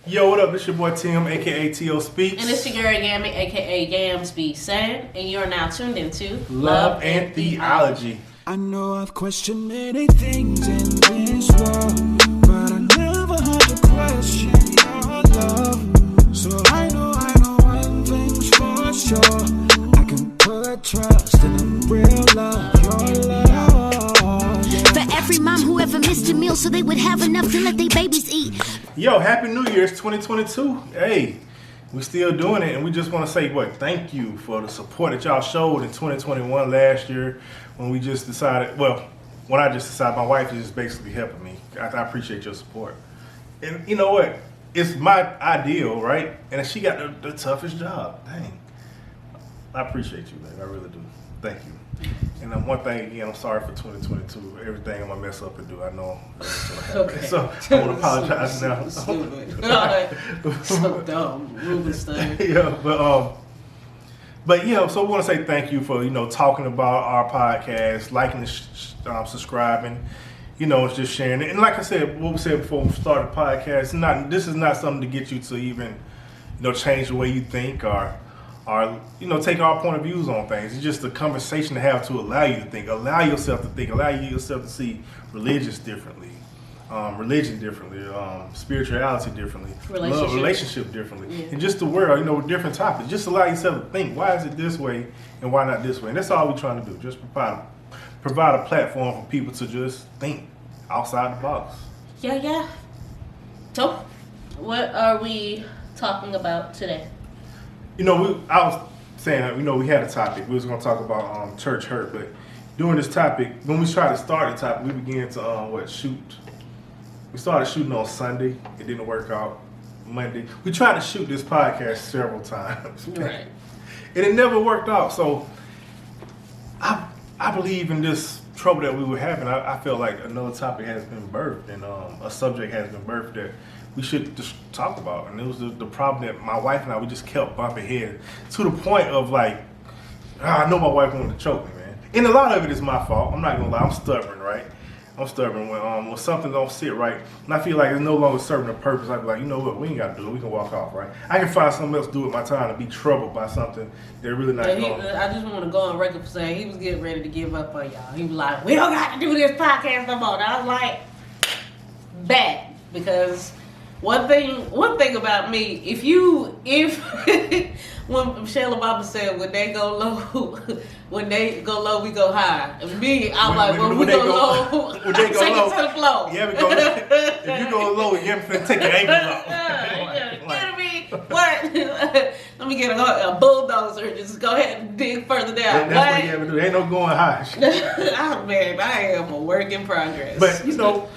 Yo, what up? This your boy Tim, aka T.O. Speaks. And it's your girl Gammy, aka Gams Be Sad, and you're now tuned into Love and Theology. I know I've questioned many things in this world, but I never had to question your love. So I know one thing's for sure. I can put trust in the real love, your love. Yeah. For every mom who ever missed a meal so they would have enough to let their babies eat. Yo, Happy New Year's 2022. Hey, we still doing it, and we just want to say, thank you for the support that y'all showed in 2021 last year when we just decided, when I just decided my wife is just basically helping me. I appreciate your support. And you know what? It's my ideal, right? And she got the toughest job. Dang. I appreciate you, man. I really do. Thank you. And one thing again, I'm sorry for 2022. Everything I'm gonna mess up and do, I know that's gonna happen. Okay. So I want to apologize now. Stupid. So dumb. Rubenstein. Yeah, but yeah. So we want to say thank you for talking about our podcast, liking, and subscribing. It's just sharing it. And like I said, what we said before we started the podcast, this is not something to get you to even change the way you think or take our point of views on things. It's just a conversation to have to allow you to think, allow yourself to see religion differently, spirituality differently, relationship differently, yeah. And just the world, with different topics. Just allow yourself to think, why is it this way and why not this way? And that's all we're trying to do. Just provide a platform for people to just think outside the box. Yeah. So, what are we talking about today? I was saying, we had a topic. We was going to talk about church hurt, but during this topic, when we tried to start the topic, we began to shoot. We started shooting on Sunday. It didn't work out. Monday, we tried to shoot this podcast several times, Right? And it never worked out. So I believe in this trouble that we were having. I felt like another topic has been birthed, and a subject has been birthed that we should just talk about. And it was the problem that my wife and I, we just kept bumping heads to the point of I know my wife wanted to choke me, man. And a lot of it is my fault. I'm not gonna lie. I'm stubborn, right? I'm stubborn when something don't sit right, and I feel like it's no longer serving a purpose. I'd be like, you know what? We ain't got to do it. We can walk off, right? I can find something else to do with my time to be troubled by something they're really not going. I just want to go on record for saying he was getting ready to give up on y'all. He was like, we don't got to do this podcast no more. And I was like, bad, because one thing about me, if when Michelle Obama said when they go low, we go high. And me, I'm like, when we go low, when they go take low, it to the floor. Yeah, if you go low, you're finna take your ankles off. Get me? What? Let me get a bulldozer. Just go ahead and dig further down. That's what you have to do. Ain't no going high. Oh man, I am a work in progress. But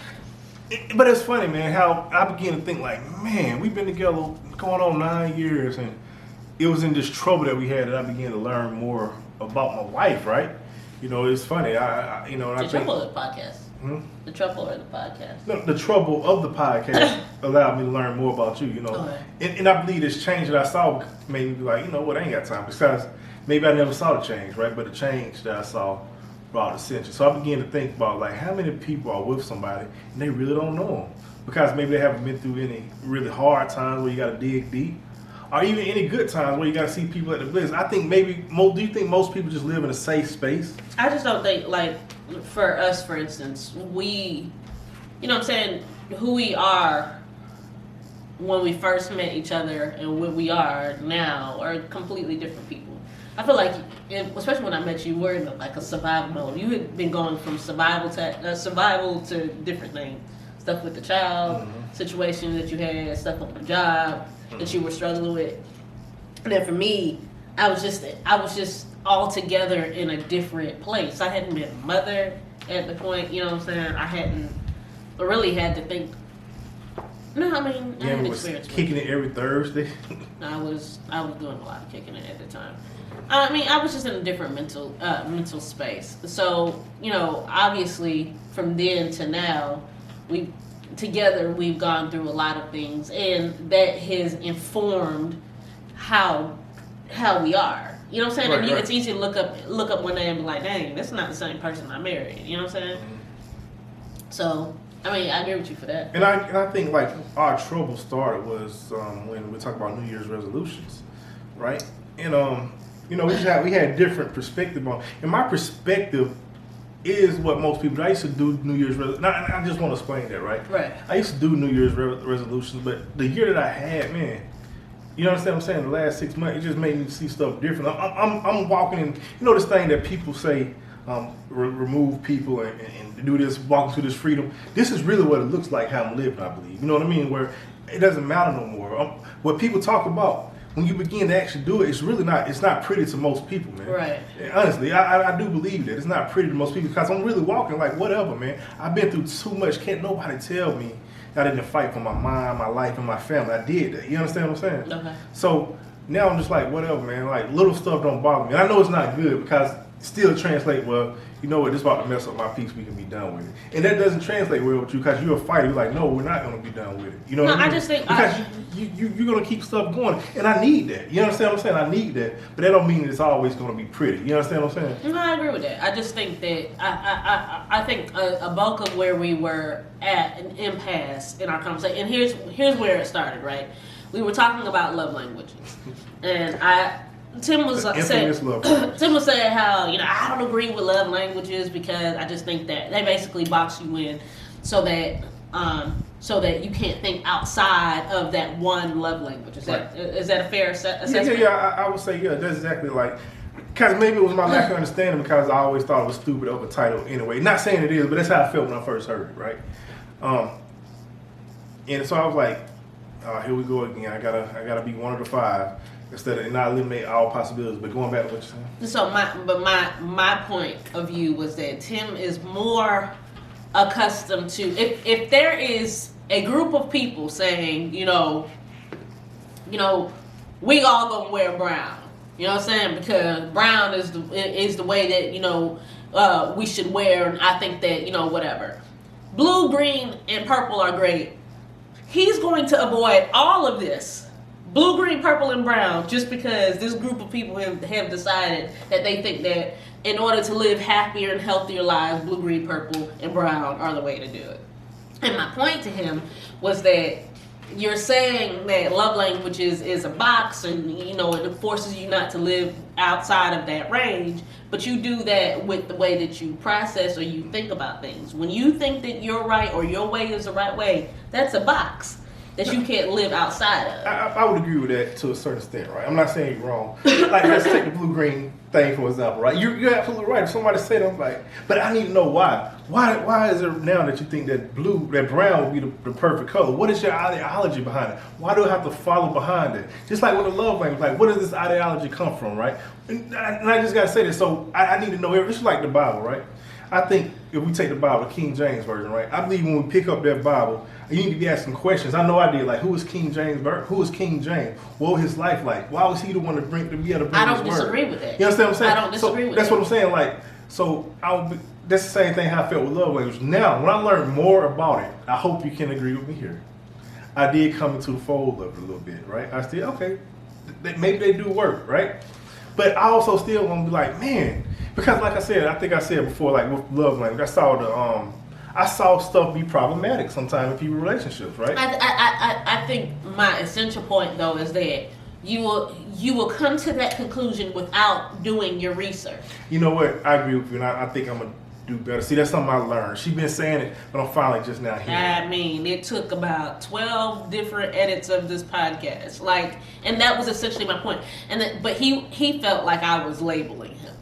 but it's funny, man, how I began to think man, we've been together going on 9 years, and it was in this trouble that we had that I began to learn more about my wife, right? It's funny. The trouble of the podcast. The trouble of the podcast. No, the trouble of the podcast allowed me to learn more about you, Okay. And I believe this change that I saw made me be like, I ain't got time. Besides, maybe I never saw the change, right? But the change that I saw brought ascension. So I began to think about how many people are with somebody and they really don't know them because maybe they haven't been through any really hard times where you got to dig deep, or even any good times where you got to see people at the bliss. I think do you think most people just live in a safe space? I just don't think, for us, for instance, we, what I'm saying, who we are when we first met each other and what we are now are completely different people. I feel like, especially when I met you, we're in a survival mode. You had been going from survival to different things. Stuff with the child, situation that you had, stuff on the job that you were struggling with. And then for me, I was just all together in a different place. I hadn't been a mother at the point, you know what I'm saying? I hadn't really had to think. No, I had experience. Kicking it every Thursday. I was doing a lot of kicking it at the time. I was just in a different mental space. So, obviously from then to now, we've gone through a lot of things, and that has informed how we are. You know what I'm saying? Right. It's easy to look up one day and be like, dang, that's not the same person I married. You know what I'm saying? So, I mean, I agree with you for that. And I think like our trouble started was when we talk about New Year's resolutions, right? And you know, we had different perspective on. And my perspective is what most people do. I used to do New Year's resolutions. I just want to explain that, right? Right. I used to do New Year's resolutions, but the year that I had, man, you understand what I'm saying? The last 6 months, it just made me see stuff different. I'm walking in, you know, this thing that people say, remove people and do this, walking through this freedom. This is really what it looks like how I'm living, I believe. You know what I mean? Where it doesn't matter no more. What people talk about, when you begin to actually do it, it's not pretty to most people, man. Right. And honestly, I do believe that. It's not pretty to most people because I'm really walking like whatever, man. I've been through too much. Can't nobody tell me I didn't fight for my mind, my life, and my family. I did that. You understand what I'm saying? Okay. So now I'm just like, whatever, man. Like, little stuff don't bother me. And I know it's not good because it still translate, well, you know what, this about to mess up my peace, we can be done with it. And that doesn't translate well with you because you're a fighter. You're like, no, we're not going to be done with it. You know what I mean? I just think... Because you're going to keep stuff going. And I need that. You understand what I'm saying? I need that. But that don't mean that it's always going to be pretty. You understand what I'm saying? No, I agree with that. I just think that I think a bulk of where we were at an impasse in our conversation, and here's where it started, right? We were talking about love languages, and Tim was saying how, you know, I don't agree with love languages because I just think that they basically box you in so that you can't think outside of that one love language. Is that a fair assessment? Yeah, I would say, yeah, that's exactly like, because maybe it was my lack of understanding because I always thought it was stupid of a title anyway. Not saying it is, but that's how I felt when I first heard it, right? And so I was like, here we go again. I gotta be one of the five instead of not eliminate all possibilities. But going back to what you're saying. So my point of view was that Tim is more accustomed to if there is a group of people saying, you know, we all gonna wear brown. You know what I'm saying? Because brown is the way that, you know, we should wear, and I think that, you know, whatever. Blue, green, and purple are great. He's going to avoid all of this. Blue, green, purple, and brown, just because this group of people have decided that they think that in order to live happier and healthier lives, blue, green, purple, and brown are the way to do it. And my point to him was that you're saying that love languages is a box and, you know, it forces you not to live outside of that range, but you do that with the way that you process or you think about things. When you think that you're right or your way is the right way, that's a box that you can't live outside of. I would agree with that to a certain extent, right? I'm not saying you're wrong. Like, let's take the blue-green thing for example, right? You're absolutely right. If somebody said it, I'm like, but I need to know why. Why is it now that you think that brown would be the perfect color? What is your ideology behind it? Why do I have to follow behind it? Just like with the love language, like, where does this ideology come from, right? And I just got to say this, so I need to know everything. It's like the Bible, right? I think if we take the Bible, the King James Version, right? I believe when we pick up that Bible, you need to be asking questions. I know I did. Like, who is King James? Who is King James? What was his life like? Why was he the one to be able to bring his word? I don't disagree with that. You understand what I'm saying? I don't disagree with that. That's what I'm saying. Like, so that's the same thing how I felt with love language. Now, when I learned more about it, I hope you can agree with me here. I did come into the fold of it a little bit, right? I still, okay, maybe they do work, right? But I also still want to be like, man, because like I said, I think I said before, like with love language, I saw stuff be problematic sometimes in people's relationships, right? I think my essential point though is that you will come to that conclusion without doing your research. You know what? I agree with you, and I think I'm gonna do better. See, that's something I learned. She's been saying it, but I'm finally just now hearing it. I mean, it took about 12 different edits of this podcast, and that was essentially my point. But he felt like I was labeling him,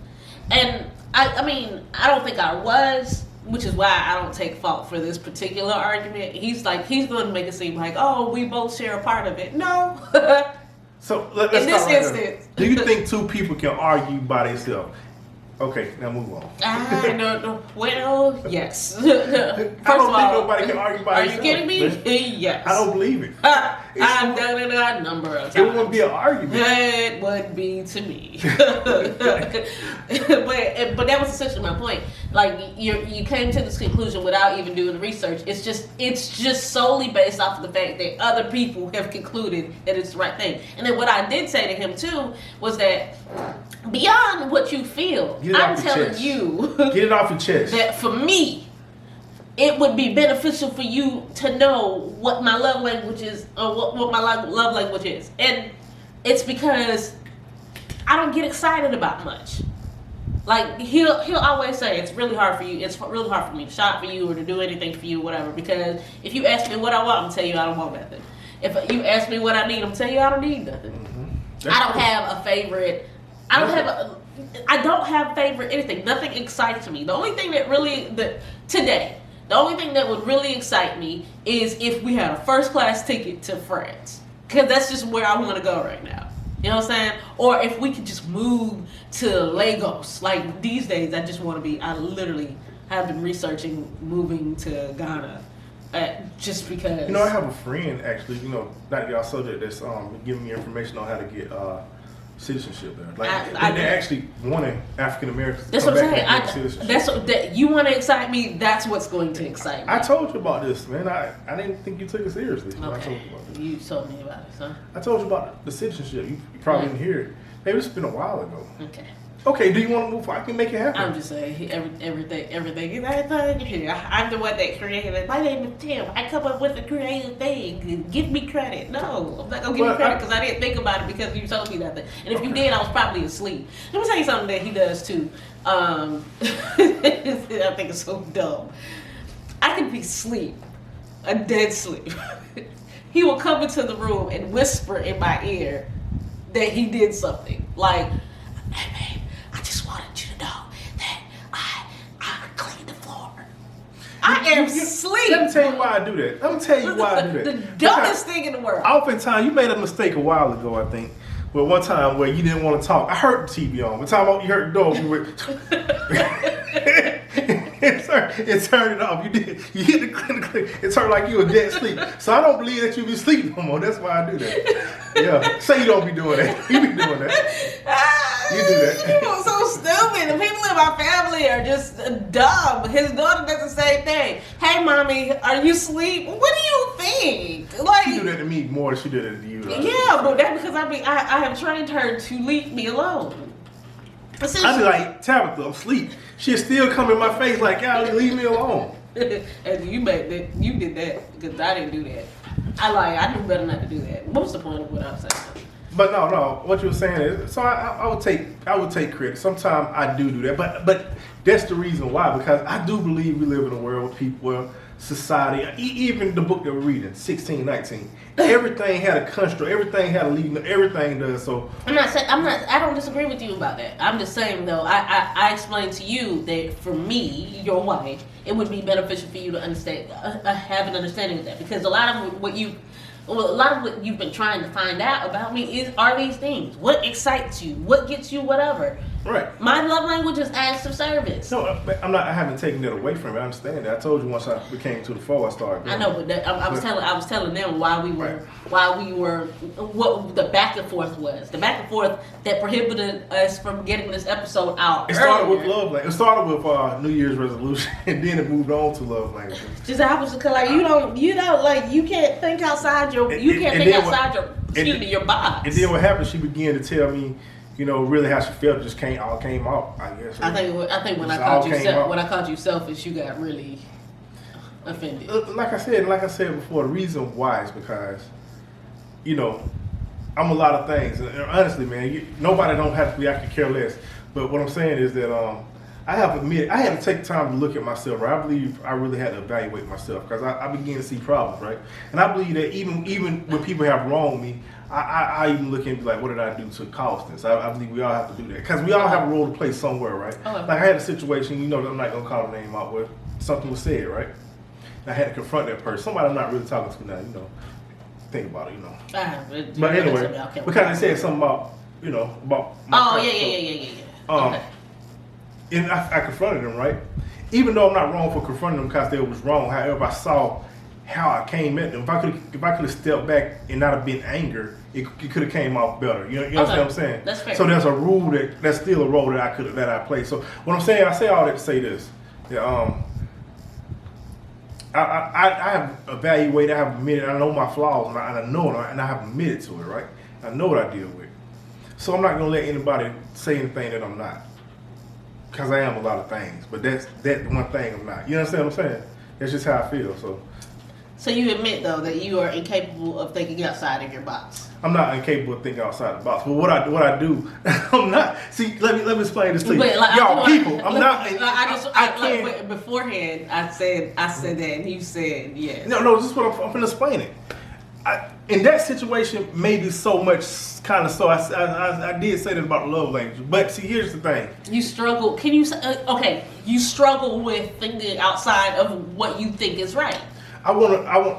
and I mean, I don't think I was. Which is why I don't take fault for this particular argument. He's going to make it seem like, oh, we both share a part of it. No. So let's in this start right instance, there. Do you think two people can argue by themselves? Okay, now move on. No. Well, yes. First I don't think nobody can argue by themselves. Are you kidding me? Man. Yes. I don't believe it. I've done it a number of times. It wouldn't be an argument. It would be to me. but that was essentially my point. Like, you came to this conclusion without even doing the research. It's just solely based off of the fact that other people have concluded that it's the right thing. And then what I did say to him too was that beyond what you feel, I'm telling you get it off your chest. that for me, it would be beneficial for you to know what my love language is, or what my love language is. And it's because I don't get excited about much. Like, he'll always say, it's really hard for you. It's really hard for me to shop for you or to do anything for you, whatever. Because if you ask me what I want, I'm tell you I don't want nothing. If you ask me what I need, I'm tell you I don't need nothing. Mm-hmm. I don't have a favorite. I don't have favorite anything. Nothing excites me. The only thing that really today, the only thing that would really excite me is if we had a first class ticket to France, because that's just where I want to go right now. You know what I'm saying? Or if we could just move to Lagos. Like these days, I just want to be. I literally have been researching moving to Ghana, just because. You know, I have a friend actually. You know, not y'all so that's giving me information on how to get citizenship there. Like they actually wanted African Americans. That's what I'm saying. That you want to excite me. That's what's going to excite me. I told you about this, man. I didn't think you took it seriously. Okay. I told you about this. You told me about it, huh? I told you about the citizenship. You probably didn't hear it. Maybe it's been a while ago. Okay. Okay, do you want to move forward? I can make it happen. I'm just saying, everything. I'm the one that created it. My name is Tim. I come up with a creative thing. Give me credit. No, I'm not gonna give you credit because I didn't think about it because you told me nothing. And if you did, I was probably asleep. Let me tell you something that he does too. I think it's so dumb. I could be asleep, a dead sleep. He will come into the room and whisper in my ear that he did something. Like, hey babe, I just wanted you to know that I cleaned the floor. I am asleep. Let me tell you why I do that. Let me tell you why I do that. The dumbest thing in the world. Oftentimes, you made a mistake a while ago, I think. Well, one time where you didn't want to talk. I heard the TV on. The time you heard the dog, you went. It turned it off. You hit the click. It turned like you were dead asleep. So I don't believe that you be asleep no more. That's why I do that. Yeah. Say you don't be doing that. You be doing that. You do that. People are so stupid. The people in my family are just dumb. His daughter does the same thing. Hey, mommy, are you asleep? What do you think? Like, she do that to me more than she did it to you. Yeah, but that's because I have trained her to leave me alone. I be like, Tabitha, I'm asleep. She'll still come in my face like, golly, leave me alone. And you did that because I didn't do that. I knew better not to do that. What was the point of what I was saying? But no, what you were saying is, so I would take credit. Sometimes I do that, but that's the reason why, because I do believe we live in a world where people, where society, even the book that we're reading, 1619, everything had a construct, everything had a leading, everything does. So I don't disagree with you about that. I'm just saying though, I explained to you that for me, your wife, it would be beneficial for you to understand, have an understanding of that, because a lot of what you've been trying to find out about me are these things. What excites you? What gets you whatever? Right. My love language is acts of service. No, I haven't taken that away from it. I understand that. I told you once I became to the fold, I started doing I know, but I was telling them why we were what the back and forth was. The back and forth that prohibited us from getting this episode out. It started with love language. It started with New Year's resolution, and then it moved on to love language. Just I was like, you don't like, you can't think outside your your box. And then what happened? She began to tell me, really how she felt. Just all came out. I guess. I think when I called you selfish, you got really offended. Like I said before, the reason why is because, I'm a lot of things. And honestly, man, nobody don't have to be. I could care less. But what I'm saying is that I have admitted, I had to take time to look at myself. Right? I believe I really had to evaluate myself because I began to see problems, right? And I believe that even when people have wronged me, I even look and be like, what did I do to cause this? I believe we all have to do that because we all have a role to play somewhere, right? Oh. Like I had a situation, I'm not going to call the name out, where something was said, right? And I had to confront that person. Somebody I'm not really talking to now, think about it, But anyway, because they said something about, about my yeah. Okay. And I confronted them, right? Even though I'm not wrong for confronting them because they was wrong, however, I saw how I came at them. If I could have stepped back and not have been anger, it could have came off better. You know what I'm saying? That's fair. So there's a rule that's still a role that I play. So what I'm saying, I say all that to say this. I have evaluated, I have admitted, I know my flaws, and I know it, and I have admitted to it, right? I know what I deal with. So I'm not gonna let anybody say anything that I'm not. Because I am a lot of things, but that's one thing I'm not. You understand what I'm saying? That's just how I feel. So you admit though that you are incapable of thinking outside of your box. I'm not incapable of thinking outside the box. But what I do, I'm not. See, let me explain this to you. But, like, Y'all, I do people, want- I'm not. I can't. like, beforehand, I said that, and you said yes. No, this is what I'm going to explain it. In that situation, maybe so much kind of so. I did say that about love language. But see, here's the thing. You struggle. Can you? Okay, you struggle with thinking outside of what you think is right. I'm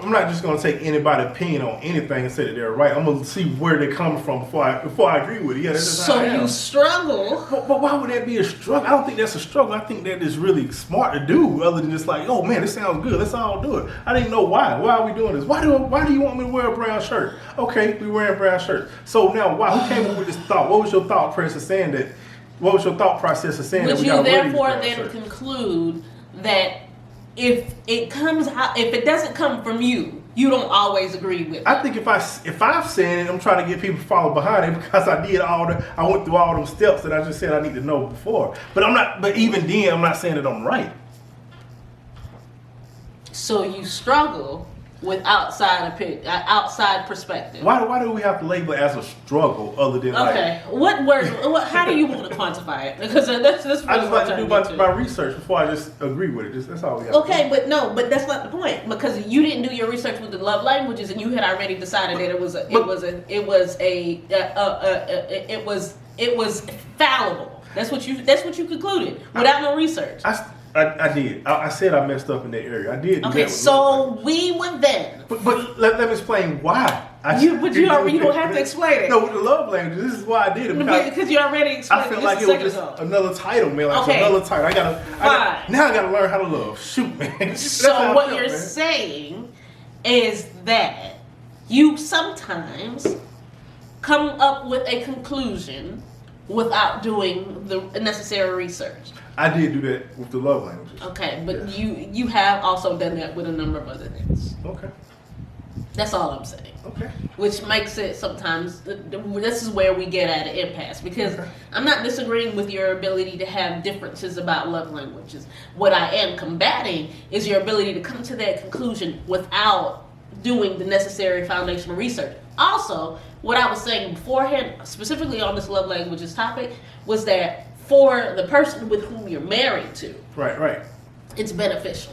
not just gonna take anybody's opinion on anything and say that they're right. I'm gonna see where they're coming from before I agree with it. Yeah, that's just how I So am. you struggle. But why would that be a struggle? I don't think that's a struggle. I think that is really smart to do, other than just like, oh man, this sounds good. Let's all do it. I didn't know why. Why are we doing this? Why do you want me to wear a brown shirt? Okay, we wearing brown shirt. So now, why? Who came up with this thought? What was your thought process saying that? What was your thought process of saying Would that we you gotta wear these therefore brown then shirts? conclude that if it doesn't come from you, you don't always agree with it? I think if I'm saying it, I'm trying to get people to follow behind it because I went through all those steps that I just said I need to know before. But I'm not. But even then, I'm not saying that I'm right. So you struggle with outside perspective. Why do we have to label it as a struggle other than Okay, what word? How do you want to quantify it? Because that's like I just like to do my research before I just agree with it. That's all we have. Okay, but that's not the point, because you didn't do your research with the love languages, and you had already decided that it was fallible. That's what you concluded without no research. I did. I said I messed up in that area. I did. Do Okay, that with so love language. we would then. But let me explain why. You don't have to explain it. No, with the love language, this is why I did it. Because you already explained I feel it like just it a was second just ago. another title, man. Like Okay. another title. Now I gotta learn how to love. Shoot, man. That's how So I what felt, you're man. saying is that you sometimes come up with a conclusion without doing the necessary research. I did do that with the love languages. Okay, but Yes. you have also done that with a number of other things. Okay. That's all I'm saying. Okay. Which makes it sometimes, this is where we get at an impasse, because Okay. I'm not disagreeing with your ability to have differences about love languages. What I am combating is your ability to come to that conclusion without doing the necessary foundational research. Also, what I was saying beforehand, specifically on this love languages topic, was that for the person with whom you're married to, Right. it's beneficial.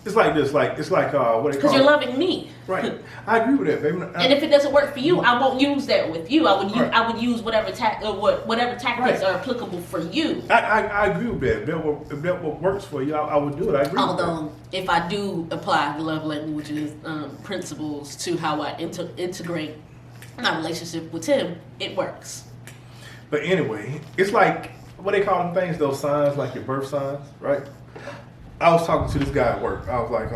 It's like this. It's like what they Because call you're it. loving me. Right. I agree with that, baby. And if it doesn't work for you, I won't use that with you. Right. I would use whatever tactics Right. are applicable for you. I agree with that. If that what works for you, I would do it. I agree with Although, if I do apply the love languages principles to how I integrate my relationship with him, it works. that. But anyway, it's like what they call them things, those signs, like your birth signs, right? I was talking to this guy at work. I was like,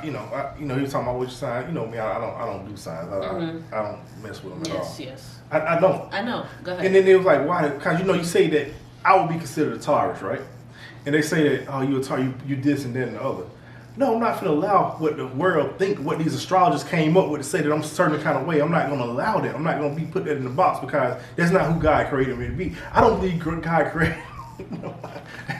he was talking about which sign. You know me, I don't do signs. I don't mess with them at all. Yes. I don't. I know. Go ahead. And then they was like, why? Because you say that I would be considered a Taurus, right? And they say that, oh, you're a Taurus, you this and that and the other. No, I'm not going to allow what the world think, what these astrologers came up with to say that I'm a certain kind of way. I'm not going to allow that. I'm not going to be put that in the box because that's not who God created me to be. I don't believe God created.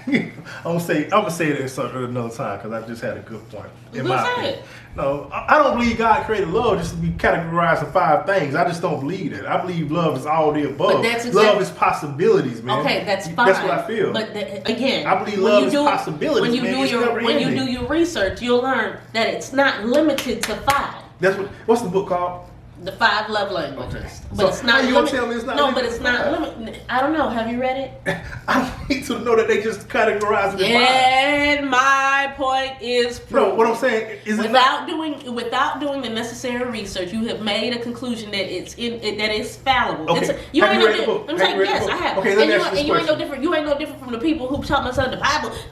I'm gonna say that at another time because I just had a good point. In Go my say opinion. it. No, I don't believe God created love just to be categorized in 5 things. I just don't believe that. I believe love is all the above. But that's love is possibilities, man. Okay, that's fine. That's what I feel. But again, I believe when love you is do- possibilities, When you man. do It's your never when you ending. do your research, you'll learn that it's not limited to 5. That's what's the book called? The 5 love languages. Okay. But So, it's not how you gonna limit- tell me it's not No, limited but it's to not 5? limited. I don't know. Have you read it? I need to know that they just categorize it in 5. And my point is No, what I'm saying is it without doing the necessary research, you have made a conclusion that that it's fallible. Okay. It's, you Have ain't you no read the di- book? I'm Have saying you read the yes, book? I have. Okay, let and me you, ask you and this you ain't no question. different. You ain't no different from the people who taught themselves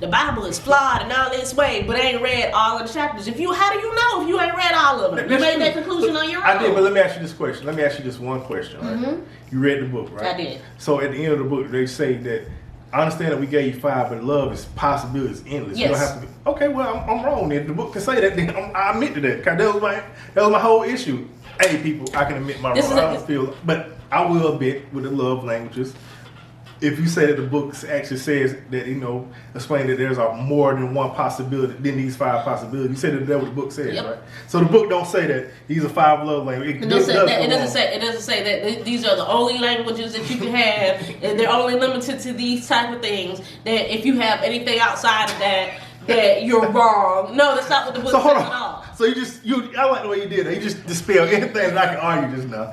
the Bible is flawed and all this way, but ain't read all of the chapters. How do you know if you ain't read all of them? You That's made true. that conclusion on your own. I did, but let me ask you this question. Let me ask you this one question, right? You read the book, right? I did. So at the end of the book, they say that I understand that we gave you 5, but love is possibilities endless. You don't Yes. have to be okay. Well, I'm wrong. Then the book can say that. Then I admit to that. Cause that was my whole issue. Hey, people, I can admit my This wrong. is I don't feel, but I will admit with the love languages. if you say that the book actually says that, explain that there's a more than one possibility than these 5 possibilities. You said that's what the book says, Yep. right? So the book don't say that these are 5 love languages. It doesn't say that these are the only languages that you can have, and they're only limited to these type of things. That if you have anything outside of that you're wrong. No, that's not what the book So says hold at on. all. So I like the way you did that. You just dispelled anything that I can argue just now.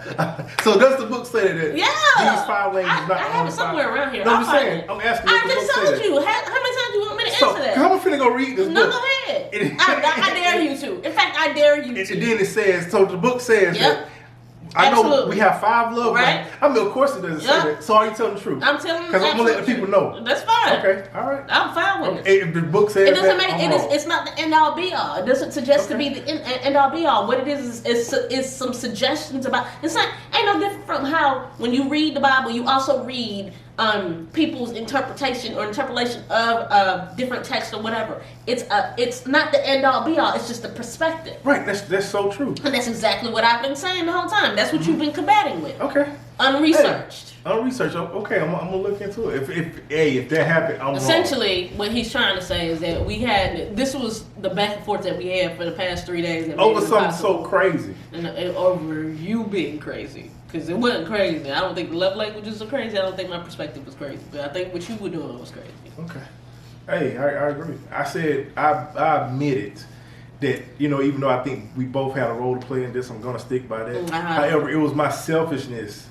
So does the book say that Yeah, these 5 languages I not have only it somewhere 5? around here. No, I'll I'm just find saying. it. I'm asking. I if the just book say told that. you. How many times do you want me to So answer that? I'm finna go read this No, book. go ahead. It- I dare you to. In fact, I dare you And to. then it says, so the book says Yep. that I know Absolutely. we have 5 love Right. languages. I mean, of course it doesn't Yep. say that. So are you telling the truth? I'm telling you. Because I'm gonna let the people know. That's fine. Okay, all right. I'm fine with it. Okay, if the book says It doesn't that, make I'm wrong. it's not the end all be all. It doesn't suggest to Okay. be the end all be all. What it is some suggestions about. It's not ain't no different from how when you read the Bible, you also read people's interpretation or interpolation of different texts or whatever. It's not the end all be all. It's just the perspective, Right, that's so true. and that's exactly what I've been saying the whole time. That's what you've been combating with, Okay. unresearched. Unresearched. Okay, I'm gonna look into it. If that happened, I'm wrong. Essentially, what he's trying to say is that this was the back and forth that we had for the past 3 days. That made Over it something so impossible. crazy. And over you being crazy. Because it wasn't crazy. I don't think the love languages are crazy. I don't think my perspective was crazy. But I think what you were doing was crazy. Okay. Hey, I agree. I said I admitted that, even though I think we both had a role to play in this, I'm gonna stick by that. Uh-huh. However, it was my selfishness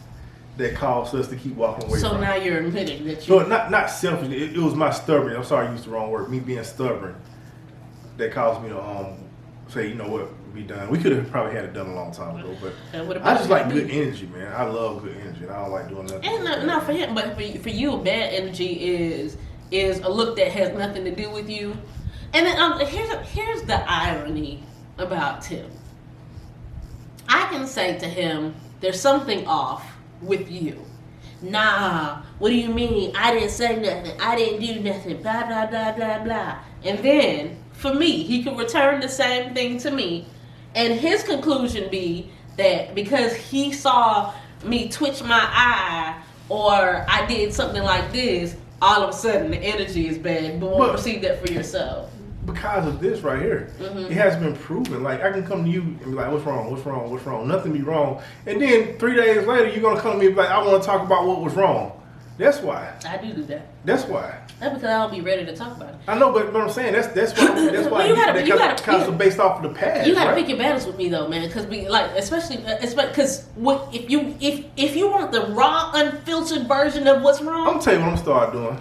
that caused us to keep walking away So from now it. you're admitting that you... No, not selfish. It was my stubbornness. I'm sorry, I used the wrong word. Me being stubborn that caused me to say, you know what, be done. We could have probably had it done a long time ago, but And what I about just you? like good energy, man. I love good energy, and I don't like doing nothing. And not for him, but for you, bad energy is a look that has nothing to do with you. And then here's the irony about Tim. I can say to him, "There's something off with you." Nah, what do you mean? I didn't say nothing. I didn't do nothing. Blah blah blah blah blah. And then for me, he could return the same thing to me, and his conclusion be that because he saw me twitch my eye or I did something like this, all of a sudden the energy is bad. But won't receive that for yourself. Because of this right here, it has been proven. Like, I can come to you and be like, what's wrong, what's wrong, what's wrong? Nothing be wrong. And then 3 days later, you're going to come to me and be like, I want to talk about what was wrong. That's why. I do that. That's why. That's because I don't be ready to talk about it. I know, but I'm saying, that's why Well, you gotta- because it's based off of the past, You gotta right? pick your battles with me though, man, because especially because if you want the raw, unfiltered version of what's I'm wrong, going to tell you what I'm going to start doing.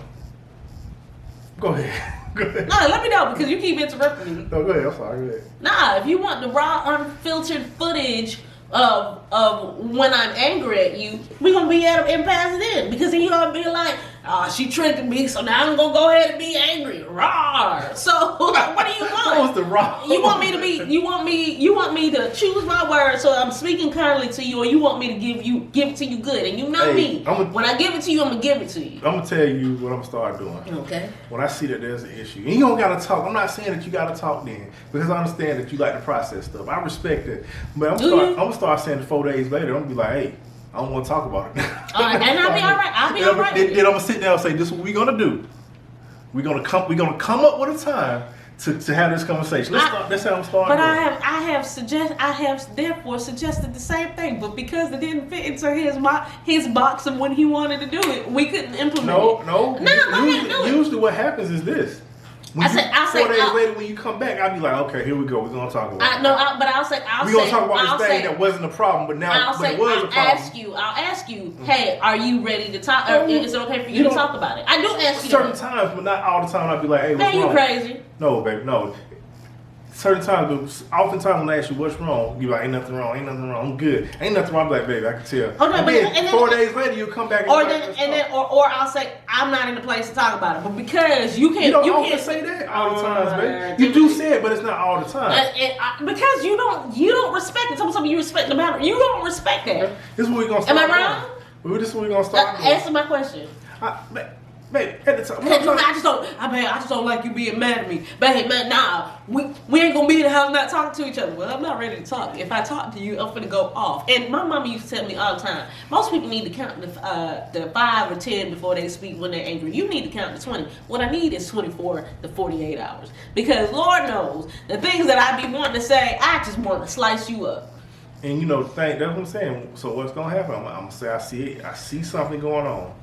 Go ahead. Go ahead. no, let me know because you keep interrupting me. No, go ahead. I'm sorry. Go ahead. Nah, if you want the raw, unfiltered footage of when I'm angry at you, we gonna be at an impasse then because then you gonna be like, oh, she tricked me, so now I'm gonna go ahead and be angry. Rawr. So what do you want? What was the raw? You want me to choose my words so I'm speaking kindly to you, or you want me to give it to you good? And you know Hey, me. I'ma- When I give it to you, I'm gonna give it to you. I'm going to tell you what I'm going to start doing. Okay. When I see that there's an issue, and you don't gotta talk. I'm not saying that you gotta talk then, because I understand that you like to process stuff. I respect it, but I'm gonna start saying 4 days later, I'm gonna be like, hey, I don't want to talk about it. And I'll be all right. I'll be all right. Then I'm gonna sit down and say, this is what we're gonna do. We're gonna come up with a time to have this conversation. That's how I'm starting. But I have therefore suggested the same thing, but because it didn't fit into his box of when he wanted to do it, we couldn't implement it. No. Go ahead, do it. Usually what happens is this. When 4 days later, when you come back, I'll be like, okay, here we go. We're gonna talk about it. I'll We're gonna talk about this thing that wasn't a problem, but now it was a problem. I'll ask you, hey, are you ready to talk? Or is it okay for you to talk about it? I do ask you Certain that. times, but not all the time. I'll be like, hey, what's Man, you wrong? crazy. No, baby, no. Certain times, but oftentimes when I ask you what's wrong, you like, ain't nothing wrong, I'm good. Ain't nothing wrong, I'm like, baby, I can tell. Okay, and but then 4 days later, you come back or I'll say I'm not in the place to talk about it, but because you can't, you don't you often can't say that all the times, man. baby. You do say it, but it's not all the time. because you don't respect it. Sometimes you respect the boundary. You don't respect that. This is what we're gonna Am start I wrong? doing. This is what we're gonna start doing. Answer my question. Babe, at the time, I just don't like you being mad at me. Babe, man, nah, we ain't gonna be in the house not talking to each other. Well, I'm not ready to talk. If I talk to you, I'm finna go off. And my mama used to tell me all the time, most people need to count the 5 or 10 before they speak when they're angry. You need to count to 20. What I need is 24 to 48 hours. Because Lord knows, the things that I be wanting to say, I just want to slice you up. And you know, that's what I'm saying. So what's gonna happen? I'm gonna say I see something going on.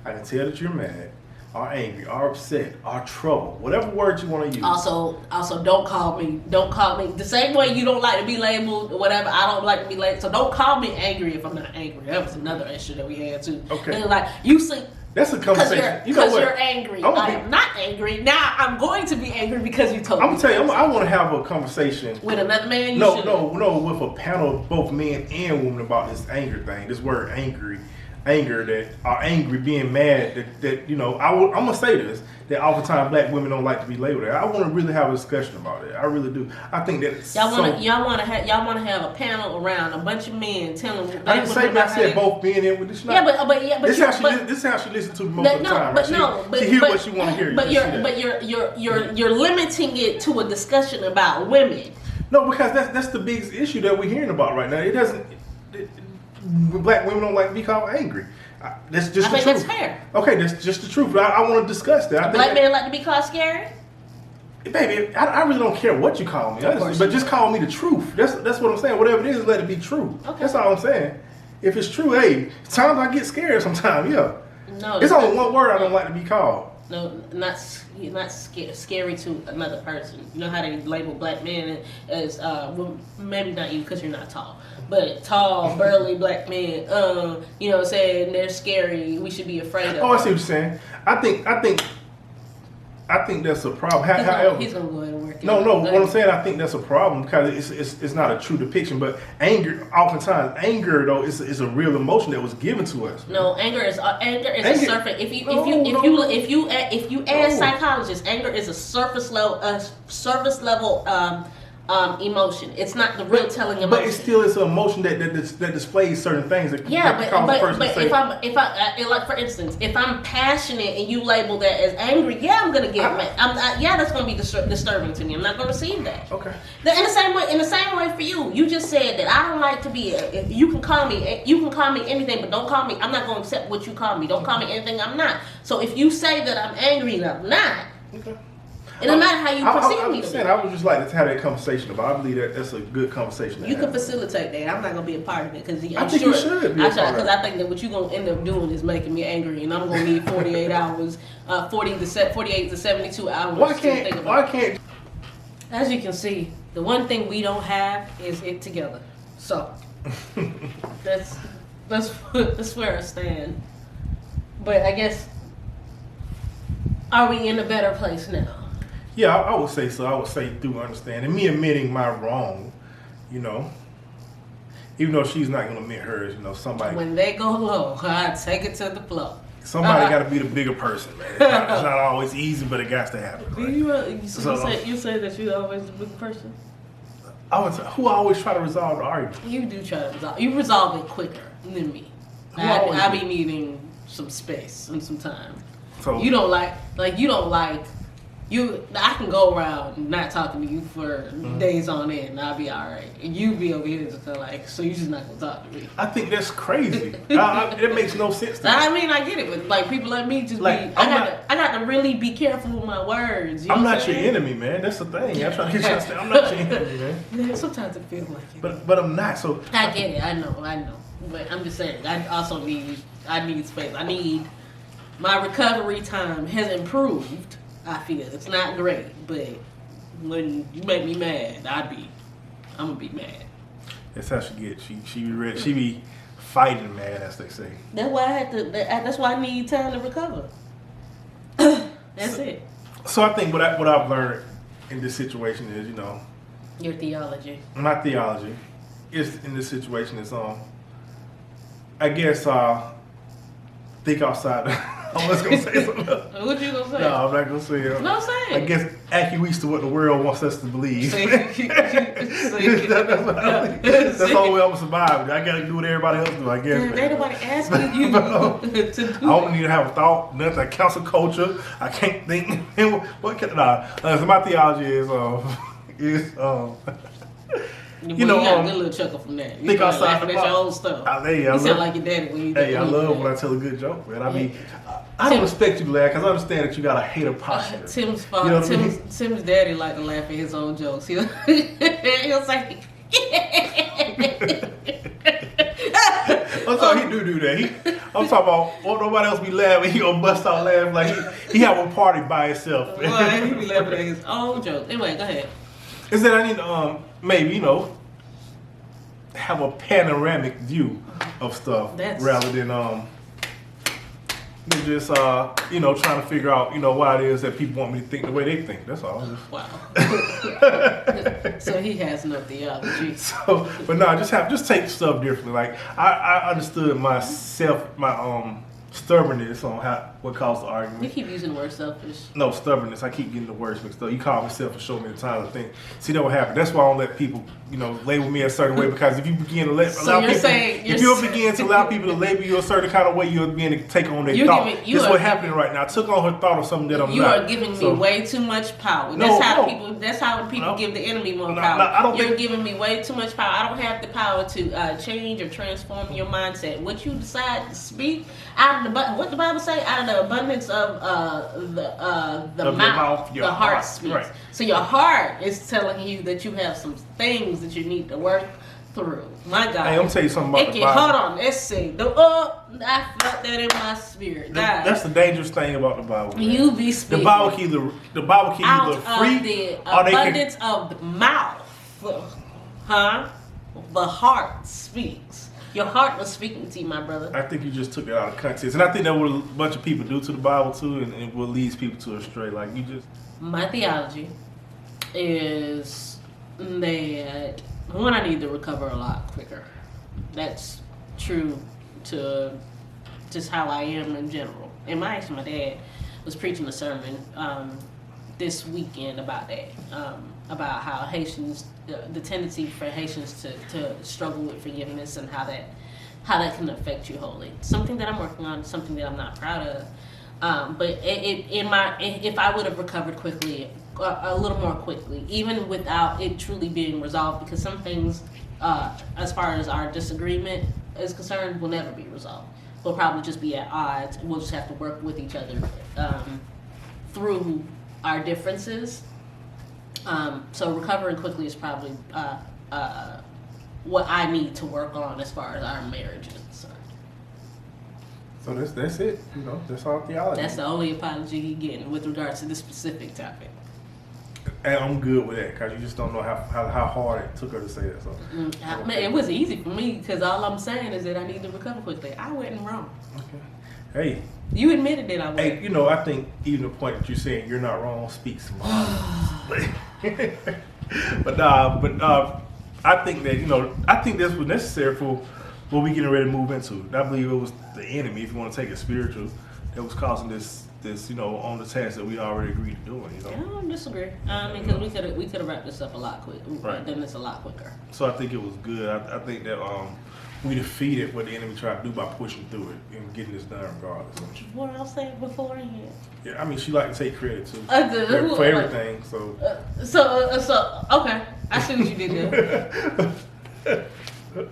I can tell that you're mad, or angry, or upset, or troubled, whatever word you want to use. Also, don't call me the same way you don't like to be labeled or whatever. I don't like to be labeled, so don't call me angry if I'm not angry. That was another issue that we had too. Okay. And like you see. That's a conversation. Because you're angry. I am not angry. Now I'm going to be angry because you told me. I'm gonna tell you, I want to have a conversation with another man. No, with a panel of both men and women about this anger thing. This word anger that are angry, being mad. That you know, I'm gonna say this, that oftentimes black women don't like to be labeled. I want to really have a discussion about it. I really do. I think that y'all want to have a panel around a bunch of men telling. I didn't say that. I said both men in with this. Yeah, but this is how she listens to me most of the time. She hear what she want to hear. But you're limiting it to a discussion about women. No, because that's the biggest issue that we're hearing about right now. It doesn't. Black women don't like to be called angry. That's just the truth. That's fair. Okay, that's just the truth. I want to discuss that. Black men like to be called scary? Baby, I really don't care what you call me, honestly, but just call me the truth. That's what I'm saying. Whatever it is, let it be true. Okay. That's all I'm saying. If it's true, hey, sometimes I get scared sometimes, yeah. No, it's only one word I don't like to be called. No, not scary to another person. You know how they label black men as well, maybe not you because you're not tall, but tall, burly black men. You know, saying they're scary. We should be afraid of. Oh, I see what you're saying. I think that's a problem. He's gonna go ahead and work. No. What I'm saying, I think that's a problem because it's not a true depiction. But oftentimes anger though is a real emotion that was given to us. Man. No, anger is a surface. If you ask psychologists, anger is a surface level emotion. It's not the real telling emotion. But it still is an emotion that displays certain things that cause a person to say. if I like for instance, if I'm passionate and you label that as angry, I'm gonna get mad. That's gonna be disturbing to me. I'm not gonna receive that. Okay. In the same way for you, you just said that I don't like to be. You can call me anything, but don't call me. I'm not gonna accept what you call me. Don't call me anything I'm not. So if you say that I'm angry and I'm not. Okay. It doesn't matter how you perceive me. I would just like to have that conversation about. I believe that's a good conversation. You can facilitate that. I'm not gonna be a part of it because I think you should be. Because I think that what you're gonna end up doing is making me angry, and I'm gonna need 48 hours, 48 to 72 hours. Why can't? As you can see, the one thing we don't have is it together. So that's where I stand. But I guess, are we in a better place now? Yeah, I would say so. I would say through understanding. Me admitting my wrong, you know. Even though she's not going to admit hers, you know, somebody. When they go low, I take it to the floor. Somebody got to be the bigger person, man. It's not always easy, but it got to happen. Right? You say that you're always the big person? Who always try to resolve the argument? You do try to resolve. You resolve it quicker than me. I be needing some space and some time. So you don't like I can go around not talking to you for days on end and I'll be alright. And you be over here just like, so you just not gonna talk to me. I think that's crazy. It makes no sense to me. I mean, I get it, but like people like me just like, I got to really be careful with my words. I'm not your enemy, man. That's the thing. I'm trying to get you to understand. I'm not your enemy, man. Yeah, sometimes it feels like it. But I'm not, so I get it, I know. But I'm just saying, I also need space. My recovery time has improved. I feel it's not great, but when you make me mad, I'm gonna be mad. That's how she gets. She be ready. She be fighting mad, as they say. That's why that's why I need time to recover. That's it. So I think what I've learned in this situation is, you know, your theology. My theology is in this situation is I guess think outside I was gonna say something else. What you gonna say? No, I'm not gonna say it. No, say it. I guess accurate to what the world wants us to believe. See? That's what I believe. That's the only way I'm gonna survive. I gotta do what everybody else do, I guess. Ain't man. nobody asking you to do I don't need to have a thought, nothing. I cancel culture. I can't think. What can so my theology is You got a good little chuckle from that. You think started outside laughing the at your box. old stuff. Hey, I You sound love- like your daddy when you Hey, I when you love do when I that. tell a good joke, man. I mean, I don't expect you to laugh because I understand that you got a hater posture. Tim's You know what I mean? Tim's daddy like to laugh at his own jokes. He'll say, I'm sorry, he do that. I'm talking about, won't nobody else be laughing. He gonna bust out laughing like he have a party by himself. "Boy, he be laughing at his own jokes." Anyway, go ahead. Is that I need to maybe have a panoramic view of stuff rather than just trying to figure out why it is that people want me to think the way they think. That's all. Wow. So he has no theology. So, but no, just take stuff differently. Like I understood my stubbornness on what caused the You argument. keep using the word selfish. No, stubbornness. I keep getting the words mixed up. You call me selfish so many times. I think. See, that what happened. That's why I don't let people, label me a certain way. Because if you begin to begin to allow people to label you a certain kind of way, you're beginning to take on their thought. This is what's happening right now. I took on her thought of something that I'm You not. are giving me way too much power. No, That's how people give the enemy more No, power. no, I don't You're think- giving me way too much power. I don't have the power to change or transform your mindset. What you decide to speak out of what the Bible say, out of the abundance of the Of your mouth, mouth, your the heart heart. speaks. Right. So your heart is telling you that you have some things that you need to work through. My God. Hey, I'm gonna tell you something about the Bible. Hold on, let's see. I felt that in my spirit. God. That's the dangerous thing about the Bible. Man. You be speaking. The Bible can out either free of the or they can. abundance of the mouth, the heart speaks. Your heart was speaking to you, my brother. I think you just took it out of context, and I think that's what a bunch of people do to the Bible too, and it will lead people to astray. Like you just. My theology is that one, I need to recover a lot quicker. That's true to just how I am in general. And my dad was preaching a sermon this weekend about that, about how Haitians, the tendency for Haitians to struggle with forgiveness and how that can affect you wholly. Something that I'm working on, something that I'm not proud of. But if I would have recovered quickly, a little more quickly, even without it truly being resolved, because some things, as far as our disagreement is concerned, will never be resolved. We'll probably just be at odds. We'll just have to work with each other through our differences. So recovering quickly is probably what I need to work on as far as our marriage is concerned. So that's it. That's our theology. That's the only apology he's getting with regards to this specific topic. And I'm good with that because you just don't know how hard it took her to say that. So. Man, it was easy for me because all I'm saying is that I need to recover quickly. I wasn't wrong. Okay. Hey. You admitted that I was. Hey, I think even the point that you're saying you're not wrong speaks volumes. but I think that I think this was necessary for what we getting ready to move into. I believe it was the enemy, if you want to take it spiritual, that was causing this on the task that we already agreed to doing. I don't disagree. I mean, because we could have wrapped this up a lot quicker. Right. Done this a lot quicker. So I think it was good. I think that we defeated what the enemy tried to do by pushing through it and getting this done regardless. What I was saying beforehand. Yeah, I mean, she liked to take credit too For everything. So. So okay, I see what you did there. But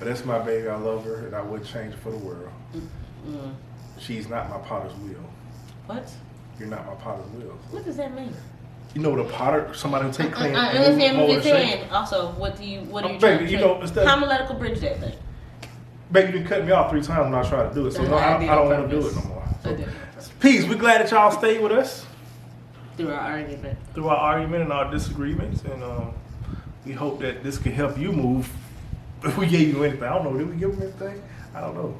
that's my baby. I love her, and I wouldn't change it for the world. Mm. She's not my potter's wheel. What? You're not my potter's wheel. What does that mean? You know what a potter? Somebody who take claim. I understand what you're saying. Also, what are you baby, trying to say? How medical bridge that thing? Baby, you cut me off 3 times when I tried to do it, so no, I don't want to do it no more. So, I did. peace. We're glad that y'all stayed with us Through our argument. through our argument and our disagreements, and we hope that this can help you move. If we gave you anything, I don't know. Did we give them anything? I don't know.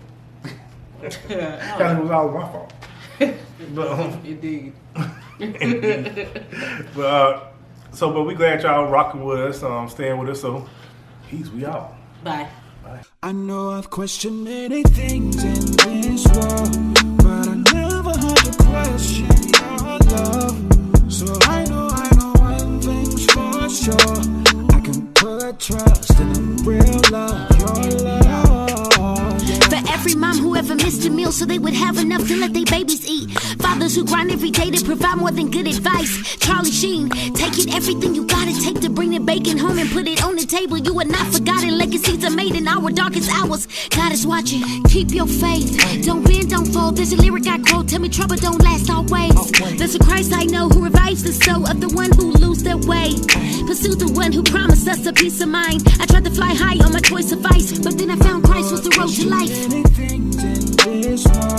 Kind of was all my fault. But Indeed. but we glad y'all rocking with us, staying with us. So, peace. We out. Bye. I know I've questioned many things in this world, but I never never had to question your love. So I know one thing's for sure. I can put trust in a real love, your love. Yeah. For every mom who ever missed a meal so they would have enough to let their babies eat. Fathers who grind every day to provide more than good advice. Charlie Sheen, take it, everything you gotta take to bring the bacon home and put it on the table. You are not forgotten, legacies are made in our darkest hours. God is watching, keep your faith. Don't bend, don't fold, there's a lyric I quote. Tell me trouble don't last always. There's a Christ I know who revives the soul of the one who lose their way. Pursue the one who promised us a peace of mind. I tried to fly high on my choice of vice, but then I found Christ was the road to life. Many things in this world,